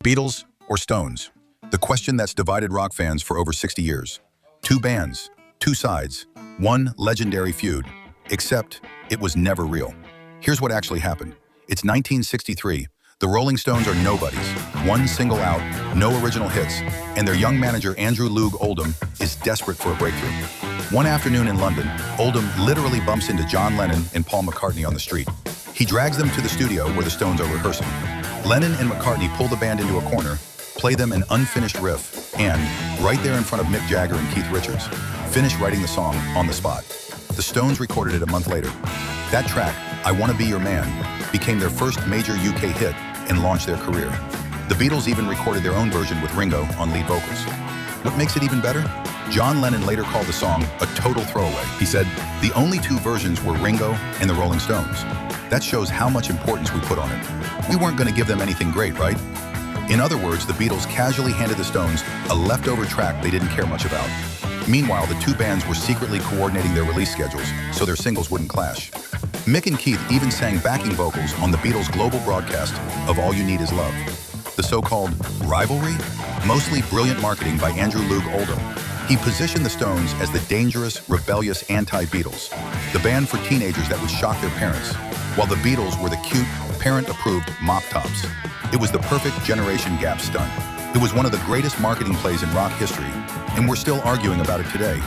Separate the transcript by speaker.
Speaker 1: Beatles or Stones? The question that's divided rock fans for over 60 years. Two bands, two sides, one legendary feud. Except it was never real. Here's what actually happened. It's 1963. The Rolling Stones are nobodies. One single out, no original hits, and their young manager Andrew Loog Oldham is desperate for a breakthrough. One afternoon in London, Oldham literally bumps into John Lennon and Paul McCartney on the street. He drags them to the studio where the Stones are rehearsing. Lennon and McCartney pull the band into a corner, play them an unfinished riff, and, right there in front of Mick Jagger and Keith Richards, finish writing the song on the spot. The Stones recorded it a month later. That track, I Wanna Be Your Man, became their first major UK hit and launched their career. The Beatles even recorded their own version with Ringo on lead vocals. What makes it even better? John Lennon later called the song a total throwaway. He said, the only two versions were Ringo and the Rolling Stones. That shows how much importance we put on it. We weren't going to give them anything great, right? In other words, the Beatles casually handed the Stones a leftover track they didn't care much about. Meanwhile, the two bands were secretly coordinating their release schedules so their singles wouldn't clash. Mick and Keith even sang backing vocals on the Beatles' global broadcast of All You Need Is Love. The so-called rivalry? Mostly brilliant marketing by Andrew Loog Oldham. He positioned the Stones as the dangerous, rebellious anti-Beatles, the band for teenagers that would shock their parents, while the Beatles were the cute, parent-approved mop-tops. It was the perfect generation gap stunt. It was one of the greatest marketing plays in rock history, and we're still arguing about it today.